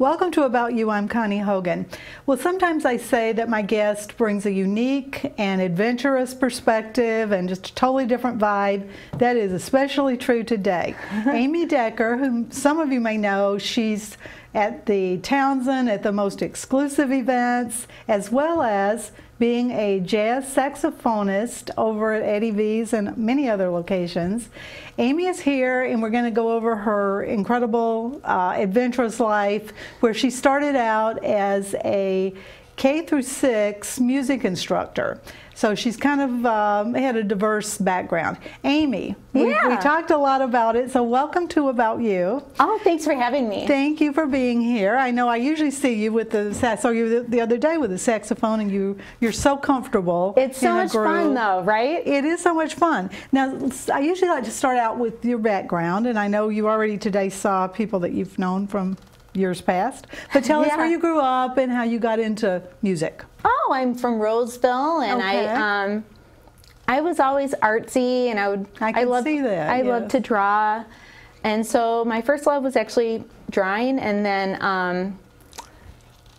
Welcome to About You. I'm Connie Hogan. Well, sometimes I say that my guest brings a unique and adventurous perspective and just a totally different vibe. That is especially true today. Amy Decker, whom some of you may know, she's at the Townsend at the most exclusive events, as well as being a jazz saxophonist over at Eddie V's and many other locations. Amy is here, and we're going to go over her incredible adventurous life, where she started out as a K through 6 music instructor. So she's kind of had a diverse background. Amy, we talked a lot about it, so welcome to About You. Oh, thanks for having me. Thank you for being here. I know I usually see you with the sax, or you the other day with the saxophone, and you're so comfortable. It's so much fun though, right? It is so much fun. Now, I usually like to start out with your background, and I know you already today saw people that you've known from years past, but tell us where you grew up and how you got into music. Oh, I'm from Roseville, and I was always artsy, and I loved to draw, and so my first love was actually drawing, and then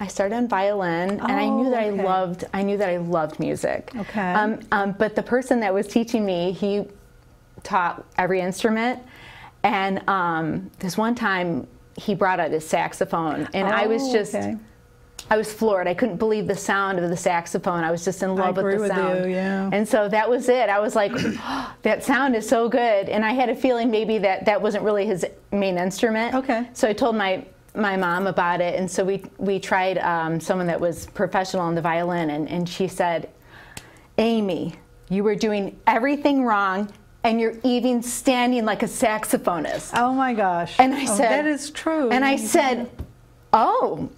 I started on violin, and I knew that I loved music. Okay. But the person that was teaching me, he taught every instrument, and this one time he brought out his saxophone, and I was just, I was floored. I couldn't believe the sound of the saxophone. I was just in love with the sound. With you, yeah. And so that was it. I was like, oh, that sound is so good. And I had a feeling maybe that wasn't really his main instrument. Okay. So I told my mom about it, and so we tried someone that was professional on the violin, and she said, Amy, you were doing everything wrong, and you're even standing like a saxophonist. Oh my gosh. And I said, that is true. And I said, oh.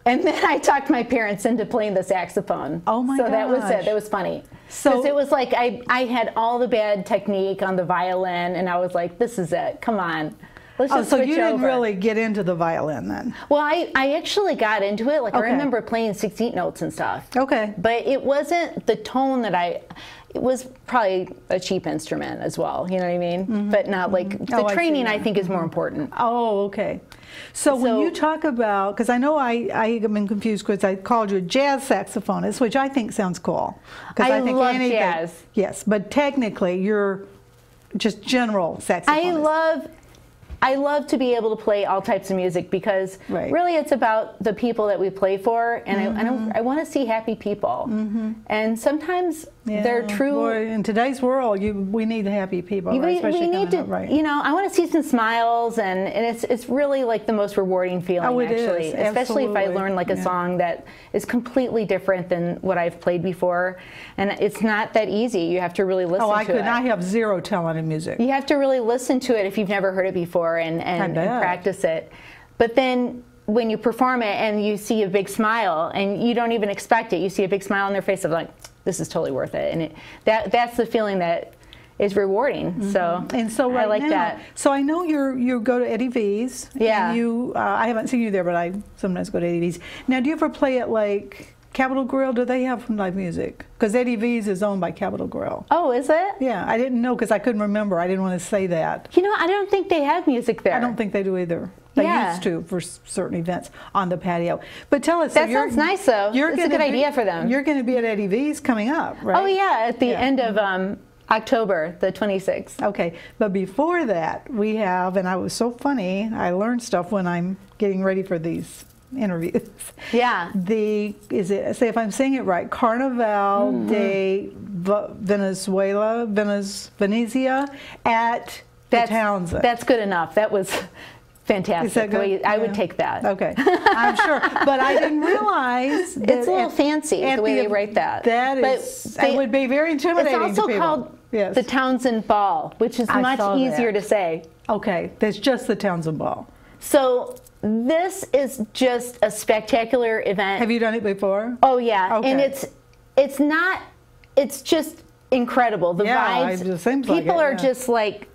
And then I talked my parents into playing the saxophone. Oh my gosh. So that was it. That was funny. Because it was like I had all the bad technique on the violin, and I was like, this is it. Come on. Let's just so switch you didn't over. really get into the violin then? Well, I actually got into it. Like I remember playing 16th notes and stuff. Okay. But it wasn't the tone that it was probably a cheap instrument as well, you know what I mean? But not like, the training I think is more important. Oh, okay. So when you talk about, because I know I have been confused because I called you a jazz saxophonist, which I think sounds cool. I think love jazz. Yes, but technically you're just general saxophonist. I love to be able to play all types of music, because really it's about the people that we play for, and I want to see happy people. And sometimes they're true. Boy, in today's world, we need happy people. We need to, you know, I want to see some smiles, and it's really like the most rewarding feeling. Oh, it actually, is. Especially if I Absolutely. learn like a song that is completely different than what I've played before, and it's not that easy. You have to really listen to it. I have zero talent in music. You have to really listen to it if you've never heard it before, and practice it. But then when you perform it and you see a big smile, and you don't even expect it, you see a big smile on their face of like, this is totally worth it, and that's the feeling that is rewarding. So I like that. So I know you go to Eddie V's. Yeah. And I haven't seen you there, but I sometimes go to Eddie V's. Now, do you ever play at like Capitol Grill? Do they have live music? Because Eddie V's is owned by Capitol Grill. Oh, is it? Yeah, I didn't know because I couldn't remember. I didn't want to say that. You know, I don't think they have music there. I don't think they do either. They used to for certain events on the patio. But tell us. That sounds nice, though. It's a good idea for them. You're going to be at Eddie V's coming up, right? Oh, yeah, at the end of October, the 26th. Okay, but before that, we have, and I was so funny, I learned stuff when I'm getting ready for these interviews. Yeah. Say if I'm saying it right, Carnaval de Venezia at the Townsend. That's good enough. That was fantastic. Is that good? I would take that. Okay, I'm sure. But I didn't realize that it's a little fancy the way they write that. That it would be very intimidating to people. It's also called the Townsend Ball, which is much easier to say. Okay, that's just the Townsend Ball. So this is just a spectacular event. Have you done it before? Oh yeah, okay. And it's just incredible. The vibes, it seems people like are just like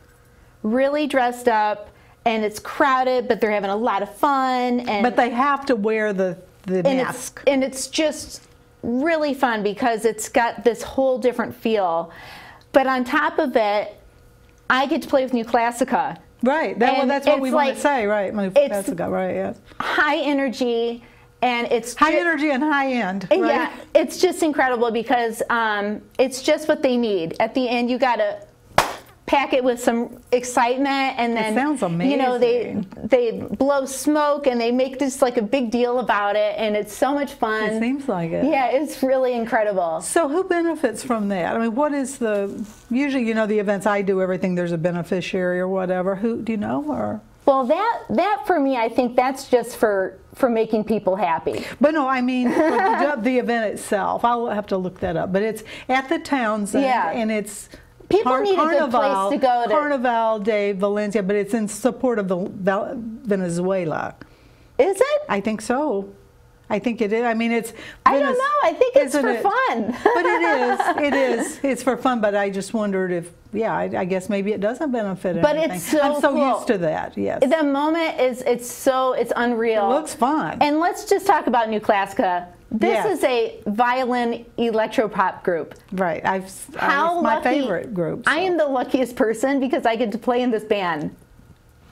really dressed up, and it's crowded, but they're having a lot of fun. But they have to wear the mask. And it's just really fun because it's got this whole different feel. But on top of it, I get to play with New Classica. Right. That's what we want to say, right? Right, yes. High energy, and it's high energy and high end. Right? Yeah, it's just incredible because it's just what they need. At the end, you got to pack it with some excitement, and then it sounds amazing. You know, they blow smoke and they make this like a big deal about it, and it's so much fun. It seems like it. Yeah, it's really incredible. So who benefits from that? I mean, what is usually, you know, the events I do, everything, there's a beneficiary or whatever. Who do you know? Or well, that for me, I think that's just for making people happy. But no, I mean the event itself. I'll have to look that up. But it's at the Townsend, and it's people need a good place to go to. Carnaval de Valencia, but it's in support of Venezuela. Is it? I think so. I think it is. I mean, it's. I don't know. I think it's for fun. But it is. It is. It's for fun. But I just wondered if, I guess maybe it doesn't benefit. But anything. It's so I'm so cool. used to that. Yes. The moment it's unreal. It looks fun. And let's just talk about New Classica. This is a violin electropop group. Right. It's my favorite group. So. I am the luckiest person because I get to play in this band.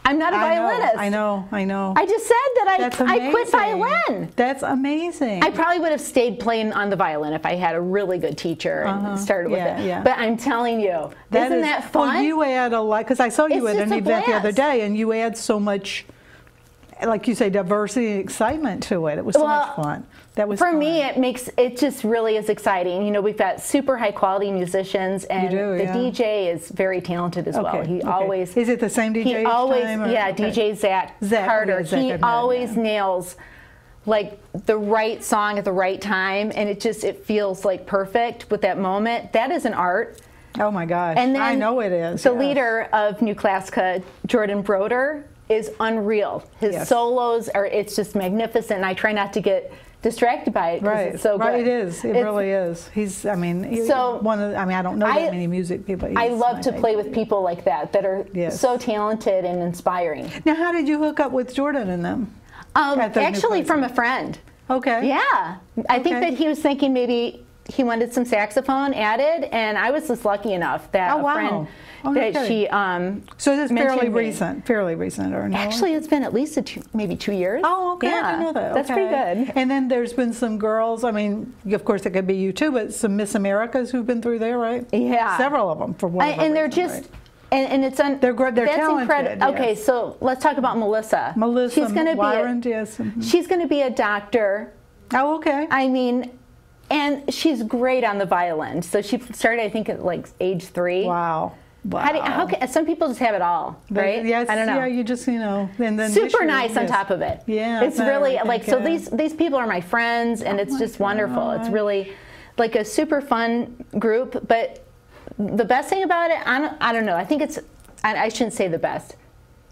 I'm not a violinist. I know. I just said that I quit violin. That's amazing. I probably would have stayed playing on the violin if I had a really good teacher and started with it. Yeah. But I'm telling you, isn't that fun? Well, you add a lot, because I saw you at an event the other day, and you add so much, like you say, diversity and excitement to it. It was so much fun. That was for me. It just really is exciting. You know, we've got super high quality musicians, and the DJ is very talented as well. He always is it the same DJ? He always time, DJ Zach Carter. He always nails like the right song at the right time, and it feels like perfect with that moment. That is an art. Oh my gosh! And then I know it is. The leader of New Classica, Jordan Broder, is unreal. His solos it's just magnificent. And I try not to get distracted by it because it's so good. Right, it is. It really is. He's, I mean, I don't know that many music people. I love to play with people like that are so talented and inspiring. Now, how did you hook up with Jordan and them? Actually, from a friend. Okay. Yeah. I think that he was thinking maybe he wanted some saxophone added, and I was just lucky enough that a friend that she so this is fairly recent, or no? Actually, it's been at least maybe 2 years. Oh, okay. Yeah, I didn't know that. That's pretty good. And then there's been some girls. I mean, of course, it could be you too, but some Miss Americas who've been through there, right? Yeah, several of them for one. And they're just. And it's they're talented. Incredible. Okay, so let's talk about Melissa. She's going to be she's going to be a doctor. Oh, okay. I mean, and she's great on the violin. So she started, I think, at like age 3. Wow. How can some people just have it all, right? Yes, I don't know. Yeah, you just, and then super nice on top of it. Yeah, it's really like so. These people are my friends, and it's just wonderful. It's really like a super fun group. But the best thing about it, I don't know. I think it's. I shouldn't say the best.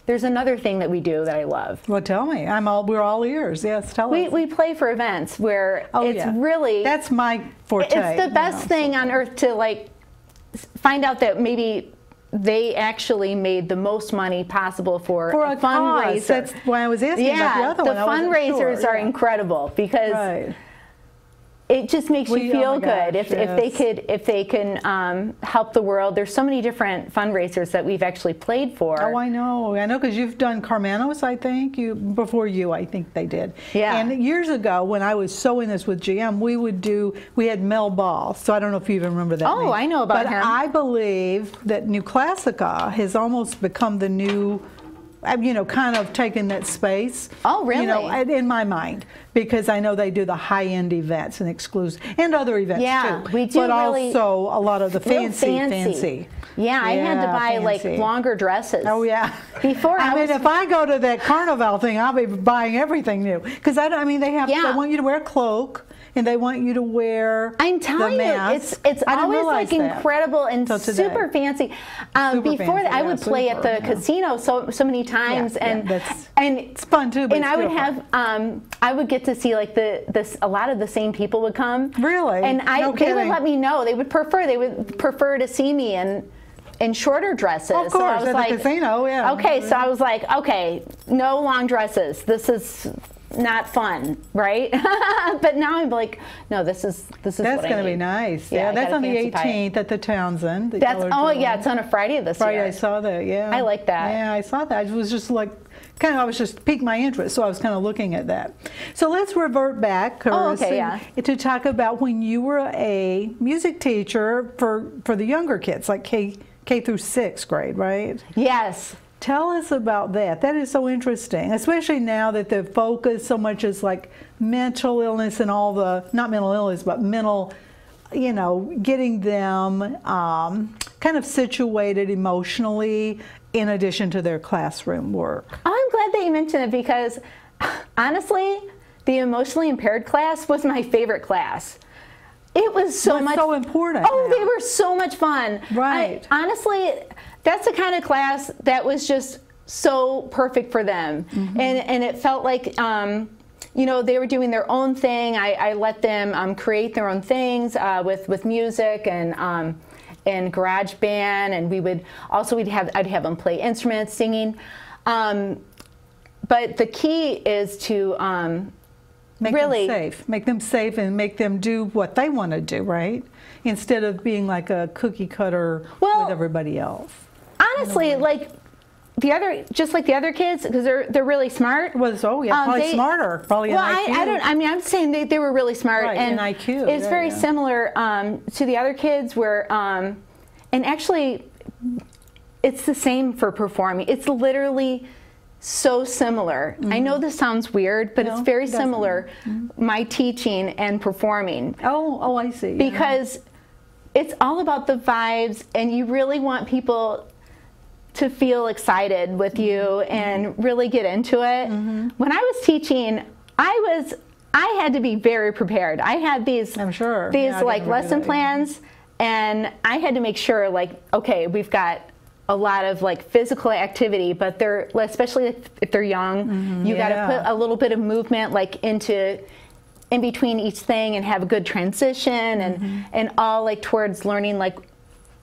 There's another thing that we do that I love. Well, tell me. We're all ears. Yes, tell us. We play for events where really. That's my forte. It's the best thing on earth to like find out that maybe they actually made the most money possible for a fundraiser. That's why I was asking about the other one. The fundraisers are incredible because it just makes you feel good if they can help the world. There's so many different fundraisers that we've actually played for. Oh, I know because you've done Carmanos. I think before you. I think they did. Yeah. And years ago, when I was so in this with GM, we had Mel Ball. So I don't know if you even remember that. Oh, name. I know about him. But I believe that New Classica has almost become the new. Kind of taken that space. Oh, really? In my mind, because I know they do the high-end events and exclusive and other events too. We do, but also a lot of the fancy. Yeah, I had to buy like longer dresses. Oh yeah. Before I mean, if I go to that carnival thing, I'll be buying everything new because they want you to wear a cloak. And they want you to wear I'm telling you, it's always like incredible and super fancy. Before that, I would play at the casino so many times, and it's fun too. But and I would have I would get to see like a lot of the same people would come. Really? And they would let me know they would prefer to see me in shorter dresses. Of course, so I was at the casino, yeah. Okay, so I was like, okay, no long dresses. This is. not fun, right? But now I'm like, no, this is that's going to be nice. Yeah, that's on the 18th at the Townsend. That's yeah, it's on a Friday this year. I saw that. Yeah, I like that. Yeah, I saw that. It was just like I was just piqued my interest, so I was kind of looking at that. So let's revert back, to talk about when you were a music teacher for the younger kids, like K through 6th grade, right? Yes. Tell us about that. That is so interesting, especially now that the focus so much is like mental illness and all the, not mental illness, but mental, you know, getting them kind of situated emotionally in addition to their classroom work. I'm glad that you mentioned it because honestly, the emotionally impaired class was my favorite class. It was so important. Oh, they were so much fun. Right. Honestly, that's the kind of class that was just so perfect for them. Mm-hmm. And it felt like, you know, they were doing their own thing. I let them create their own things with music and garage band, and we would also I'd have them play instruments, singing. But the key is to make them safe and make them do what they want to do, right? Instead of being like a cookie cutter with everybody else. Honestly, like just like the other kids, because they're really smart. Well, probably smarter, probably. Well, I mean, I'm saying they were really smart, right, and IQ. It's very similar to the other kids, where and actually, it's the same for performing. It's literally so similar. Mm-hmm. I know this sounds weird, but it's very similar. Mm-hmm. My teaching and performing. Oh, I see. Because it's all about the vibes, and you really want people to feel excited with you and really get into it. Mm-hmm. When I was teaching, I had to be very prepared. I had these like lesson plans, and I had to make sure, like, okay, we've got a lot of like physical activity, but especially if they're young, you got to put a little bit of movement like in between each thing and have a good transition and all like towards learning like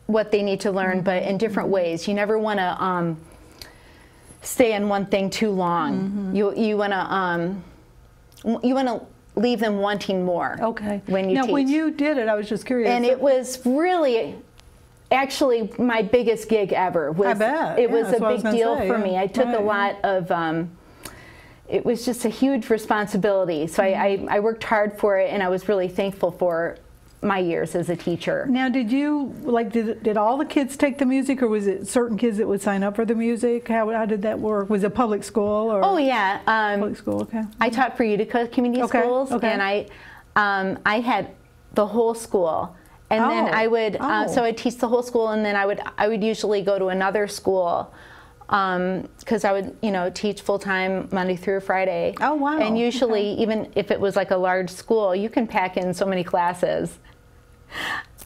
what they need to learn, but in different ways. You never want to stay in one thing too long. You want to leave them wanting more. Okay. When you teach. When you did it, I was just curious. And it was really, actually, my biggest gig ever. I bet. It was a big deal for me. I took a lot of. It was just a huge responsibility. So I worked hard for it, and I was really thankful for my years as a teacher. Now, did all the kids take the music, or was it certain kids that would sign up for the music? How did that work? Was it public school? Or? Oh yeah, public school. Okay. I taught for Utica community schools, and I had the whole school, and then I would so I'd teach the whole school, and then I would usually go to another school. Because I would, teach full-time Monday through Friday. Oh, wow. And usually, even if it was like a large school, you can pack in so many classes.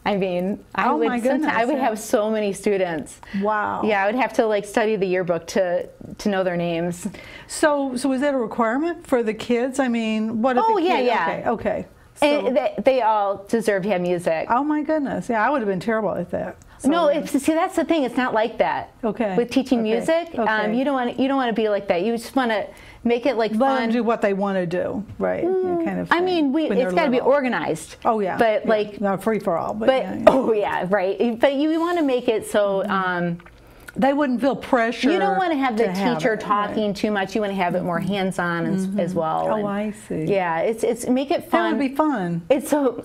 I mean, I would have so many students. Wow. Yeah, I would have to like study the yearbook to know their names. So was that a requirement for the kids? I mean, what if the kids? Yeah. Okay. So, and they all deserve to have music. Oh my goodness. Yeah, I would have been terrible at that. So, no, see, that's the thing. It's not like that. Okay. With teaching music, you don't want to be like that. You just want to make it like fun. Let them do what they want to do, right? Kind of. I mean, it's got to be organized. Oh yeah. But like not free for all. But oh yeah, right. But you want to make it so. They wouldn't feel pressure. You don't want to have the teacher talking too much. You want to have it more hands-on as well. Oh, I see. Yeah, it's make it fun. That would be fun.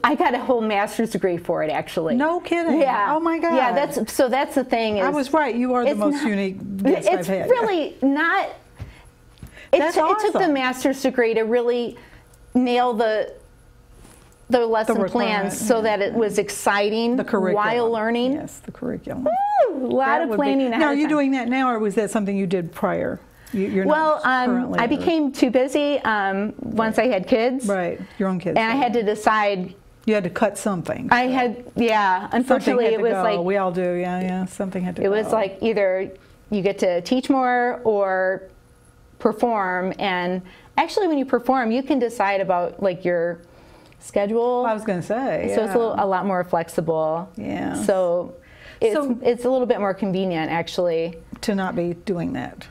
I got a whole master's degree for it, actually. No kidding. Yeah. Oh my God. Yeah, that's the thing. I was right. You are the most unique guest I've had. It's really not. That's awesome. It took the master's degree to really nail the lesson plans so that it was exciting while learning. Yes, the curriculum. Woo, a lot of planning ahead of time. Now, are you doing that now, or was that something you did prior? You're well, not currently I became too busy once I had kids. Right, your own kids. And I had to decide. You had to cut something. I had, unfortunately it was like. We all do, yeah, something had to go. It was like either you get to teach more or perform. And actually when you perform, you can decide about like your schedule. I was going to say. So it's a lot more flexible. Yeah. So it's a little bit more convenient, actually. To not be doing that.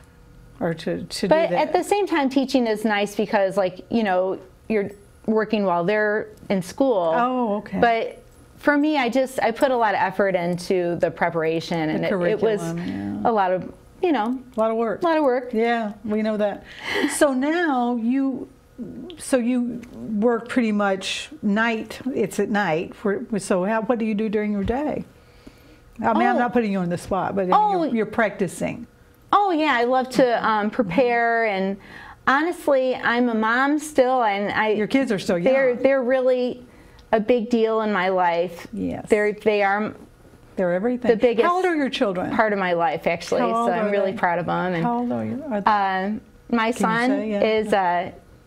or to do But that. at the same time, teaching is nice because, like, you know, you're working while they're in school. Oh, okay. But for me, I put a lot of effort into the preparation, and it was a lot of, you know, a lot of work. A lot of work. Yeah, we know that. So now you work pretty much night. It's at night. So what do you do during your day? I mean, I'm not putting you on the spot, but you're practicing. Oh yeah, I love to prepare, and honestly, I'm a mom still, and your kids are still young. They're really a big deal in my life. Yes, they're everything. The biggest. How old are your children? Part of my life, actually. So I'm really proud of them. And, how old are you? My son is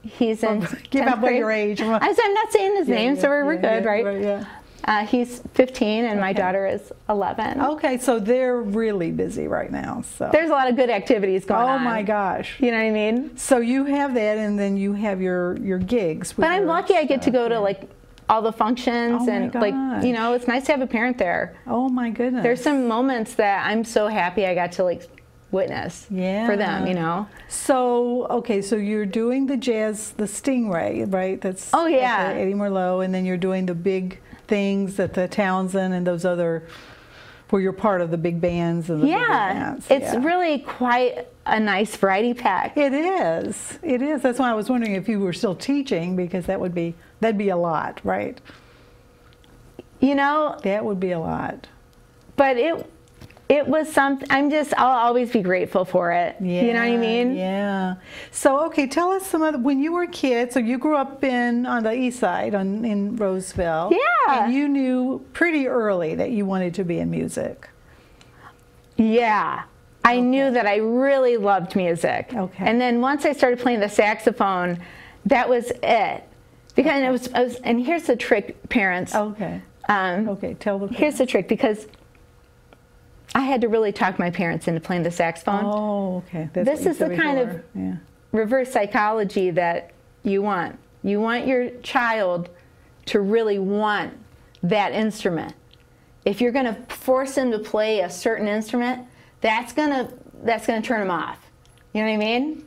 he's in. Give out your age. I'm not saying his name, so we're good, right? Yeah. He's 15, and my daughter is 11. Okay, so they're really busy right now. So there's a lot of good activities going on. Oh my gosh! You know what I mean? So you have that, and then you have your gigs. But I'm lucky I get to go to like all the functions, and like, you know, it's nice to have a parent there. Oh my goodness! There's some moments that I'm so happy I got to like witness for them, you know. So okay, so you're doing the jazz, the Stingray, right? That's Eddie Merlot, and then you're doing the big things at the Townsend and those other, where you're part of the big bands and the big events. It's really quite a nice variety pack. It is. It is. That's why I was wondering if you were still teaching, because that'd be a lot, right? You know, that would be a lot. But it was something. I'll always be grateful for it. Yeah, you know what I mean? Yeah. So, okay, tell us when you were a kid, so you grew up on the east side in Roseville. Yeah. And you knew pretty early that you wanted to be in music. Yeah. I knew that I really loved music. Okay. And then once I started playing the saxophone, that was it. Because and here's the trick, parents. Okay. Okay, tell the parents. Here's the trick, because I had to really talk my parents into playing the saxophone. Oh, okay. This is the kind of reverse psychology that you want. You want your child to really want that instrument. If you're going to force them to play a certain instrument, that's gonna turn them off. You know what I mean?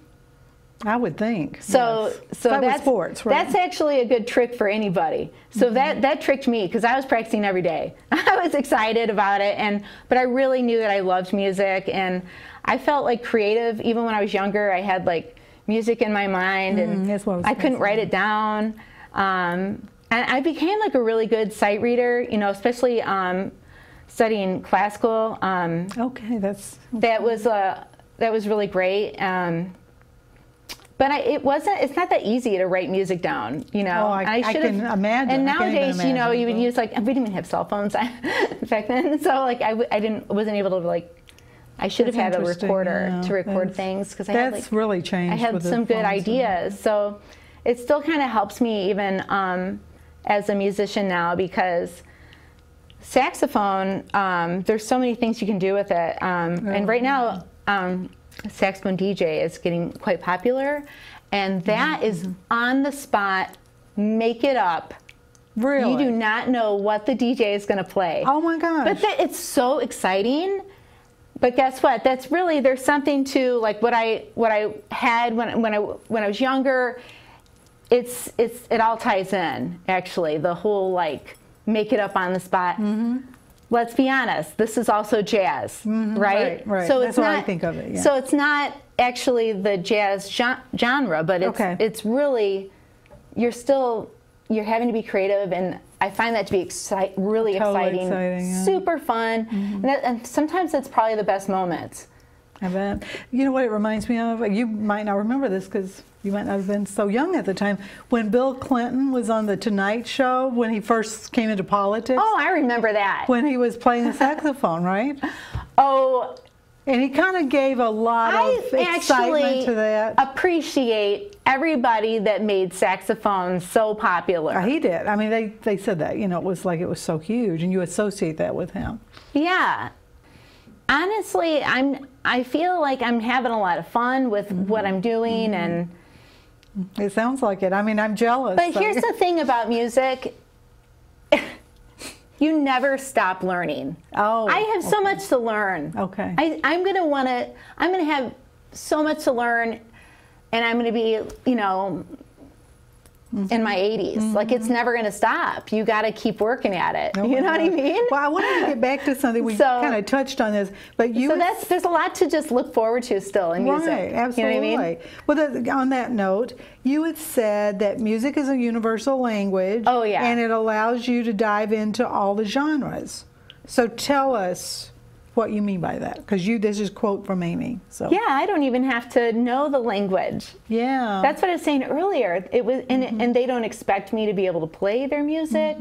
I would think. So that's sports, right? That's actually a good trick for anybody. So that tricked me, because I was practicing every day. I was excited about it, but I really knew that I loved music, and I felt like creative. Even when I was younger, I had like music in my mind, and I couldn't write it down. And I became like a really good sight reader, you know, especially studying classical. Okay, that was really great. But it's not that easy to write music down, you know. Oh, I can imagine. And nowadays, you know, you would use like, we didn't even have cell phones back then. So like, I wasn't able to like, I should have had a recorder to record things, because I had like, really changed. I had some good ideas. So it still kind of helps me even as a musician now, because saxophone, there's so many things you can do with it. And right now, saxophone DJ is getting quite popular, and that is on the spot, make it up. Really? You do not know what the DJ is going to play. Oh my gosh. But it's so exciting. But guess what? That's really, there's something to like what I had when I was younger. It all ties in, actually. The whole like make it up on the spot. Let's be honest, this is also jazz, right? Right. So that's what I think of it. Yeah. So it's not actually the jazz genre, but it's really, you're having to be creative, and I find that to be really exciting, yeah. Super fun, and sometimes it's probably the best moments. I bet. You know what it reminds me of? You might not remember this, because you might not have been so young at the time. When Bill Clinton was on the Tonight Show, when he first came into politics. Oh, I remember that. When he was playing the saxophone, right? Oh. And he kind of gave a lot of excitement to that. I appreciate everybody that made saxophones so popular. He did. I mean, they said that, you know, it was so huge, and you associate that with him. Yeah. Honestly, I feel like I'm having a lot of fun with what I'm doing, and it sounds like it. I mean, I'm jealous. But here's the thing about music. You never stop learning. Oh. I have so much to learn. Okay. I'm gonna have so much to learn, and I'm going to be, you know, in my 80s. Like, it's never going to stop. You got to keep working at it. Oh, you know what I mean? Well, I wanted to get back to something. We kind of touched on this, but you. So there's a lot to just look forward to still in music. Right, absolutely. You know what I mean? Well, on that note, you had said that music is a universal language. Oh, yeah. And it allows you to dive into all the genres. So tell us what you mean by that, because this is a quote from Amy. So yeah, I don't even have to know the language. Yeah, that's what I was saying earlier. It was, and they don't expect me to be able to play their music,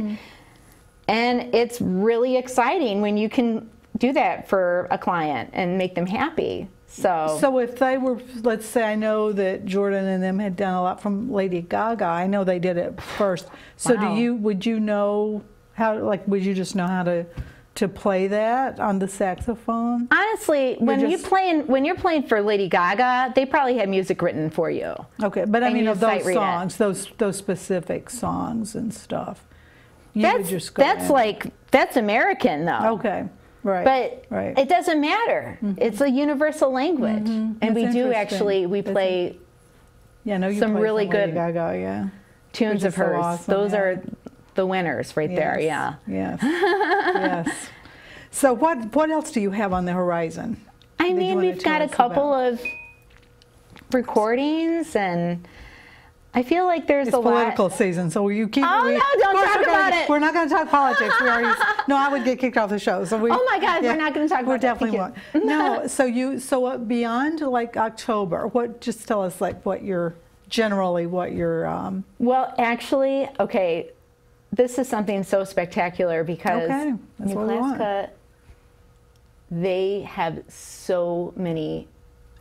and it's really exciting when you can do that for a client and make them happy. So if they were, let's say, I know that Jordan and them had done a lot from Lady Gaga. I know they did it first. So would you know how? Like, would you just know how to play that on the saxophone? Honestly, when you're playing for Lady Gaga, they probably had music written for you. Okay, but I mean of those songs, those specific songs and stuff. That's American though. Okay, right. But it doesn't matter. It's a universal language, and we play. Yeah, no, you some play really some good Lady Gaga, tunes of hers. So awesome, those are the winners right there. Yeah. Yes. Yes. So what else do you have on the horizon? I mean, we've got a couple of recordings, and I feel like there's a lot. It's political season, so you keep. Oh no! Don't talk about it. We're not going to talk politics. No, I would get kicked off the show. So oh my God, we're not going to talk about. We definitely won't. No. So beyond like October, just tell us like what your. Well, actually, okay. This is something so spectacular because New Classica, they have so many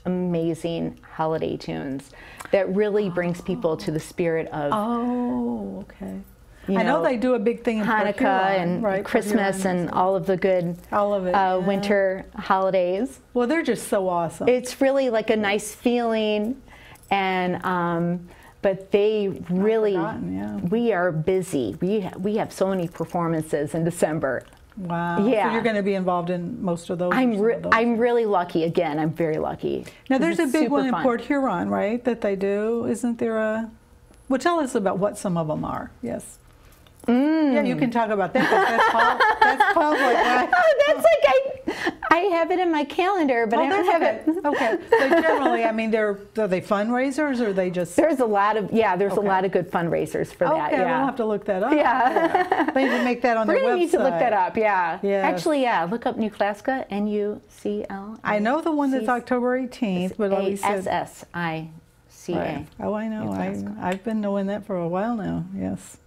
amazing holiday tunes that really brings people to the spirit of. Oh, okay. I know they do a big thing in Hanukkah and Christmas and all of the good winter holidays. Well, they're just so awesome. It's really like a nice feeling, and but they really, we are busy. We have so many performances in December. Wow. Yeah. So you're going to be involved in most of those? I'm really lucky. Again, I'm very lucky. Now there's a big one in Port Huron, right, that they do? Isn't there a... Well, tell us about what some of them are. Yes. Yeah, you can talk about that. That's public, right? Oh, that's like I have it in my calendar, but I don't have it. Okay. So generally, I mean, are they fundraisers, or are they just? There's a lot of a lot of good fundraisers for that. Okay, we'll have to look that up. Yeah. They need to make that on their website. We're gonna need to look that up. Yeah. Yes. Actually, look up New Classica, NUCL. I know the one that's October 18th, but ASSICA. Right. Oh, I know. I've been knowing that for a while now. Yes.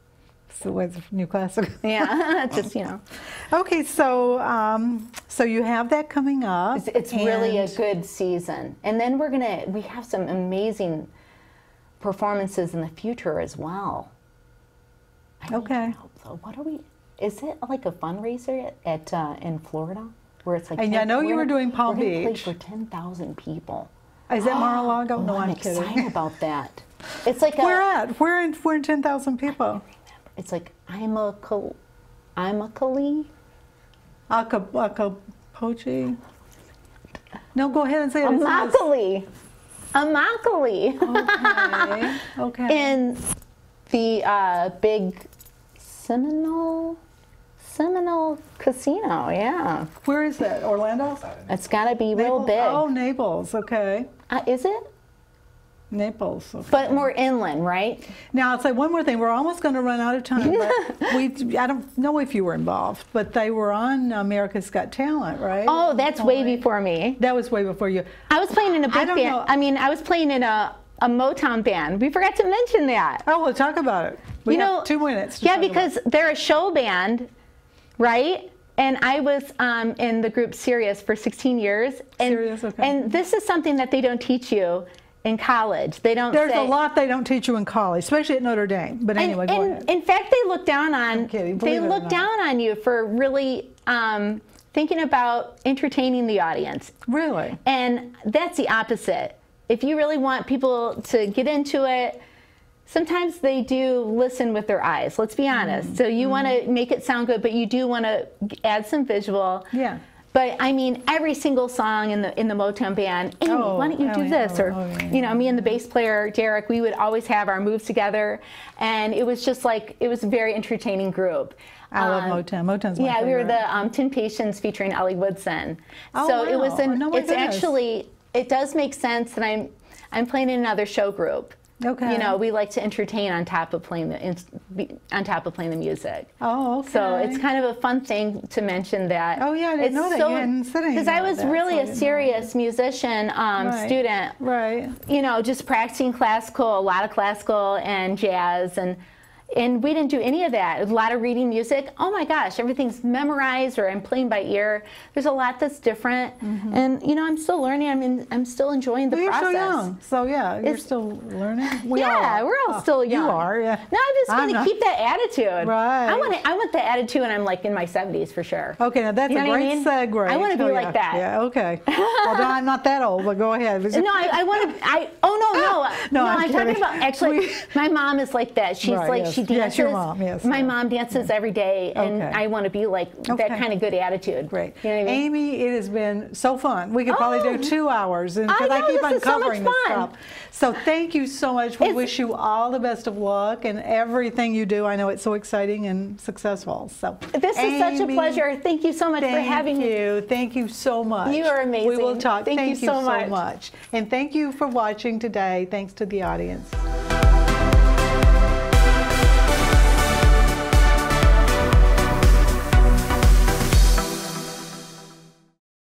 So with New Classical. Yeah, just Okay, so so you have that coming up. It's really a good season, and then we have some amazing performances in the future as well. Okay. What are we? Is it like a fundraiser at in Florida where it's like? And I know you were doing Palm Beach. We're gonna play for 10,000 people. Is that Mar-a-Lago? No, I'm kidding. I'm excited about that. It's like we're in 10,000 people. It's like Immokalee. Acapulco. No, go ahead and say it. Immokalee. Okay. In the big Seminole Casino, yeah. Where is that? Orlando? It's got to be real big. Oh, Naples. Okay. Is it? Naples. Okay. But more inland, right? Now, I'll say one more thing. We're almost going to run out of time. But I don't know if you were involved, but they were on America's Got Talent, right? Oh, that's way before me. That was way before you. I was playing in a big band. I mean, I was playing in a Motown band. We forgot to mention that. Oh, well, talk about it. We have 2 minutes. Yeah, because they're a show band, right? And I was in the group Sirius for 16 years. Sirius, okay. And this is something that they don't teach you in college. They don't. There's a lot they don't teach you in college, especially at Notre Dame. But anyway, go ahead. In fact, they look down on. I'm kidding. They look down on you for really thinking about entertaining the audience. Really. And that's the opposite. If you really want people to get into it, sometimes they do listen with their eyes. Let's be honest. So you want to make it sound good, but you do want to add some visual. Yeah. But I mean, every single song in the Motown band, Amy, why don't you do this? Or, you know, me and the bass player, Derek, we would always have our moves together. And it was just like, it was a very entertaining group. I love Motown. Motown's my favorite. We were the Tin Patients featuring Ellie Woodson. Oh, so wow. it was it's actually, it does make sense that I'm playing in another show group. Okay. You know, we like to entertain on top of playing the music. Oh, okay. So it's kind of a fun thing to mention that. Oh yeah, I didn't know that. You hadn't said anything. Because I was really a serious musician student. Right. You know, just practicing classical, a lot of classical and jazz, and we didn't do any of that. A lot of reading music. Oh my gosh, everything's memorized, or I'm playing by ear. There's a lot that's different, and you know, I'm still learning. I'm still enjoying the process. You're so young, so yeah, you're still learning. We're all still young. You are, yeah. No, I'm just going to keep that attitude. Right. I want that attitude when I'm like in my 70s for sure. Okay, now that's a great segue. I want to be like that. Yeah, okay. Although I'm not that old, but go ahead. No, I want to. No, I'm talking about actually. My mom is like that. She's like she dances. Yes, your mom, yes. My mom dances every day, and I want to be like that kind of good attitude. Great. You know what I mean? Amy, it has been so fun. We could probably do 2 hours, and because I keep uncovering this stuff. So thank you so much. We wish you all the best of luck and everything you do. I know it's so exciting and successful. So this is such a pleasure. Thank you so much for having me. Thank you so much. You are amazing. We will talk. Thank you so much. And thank you for watching today. Thanks to the audience.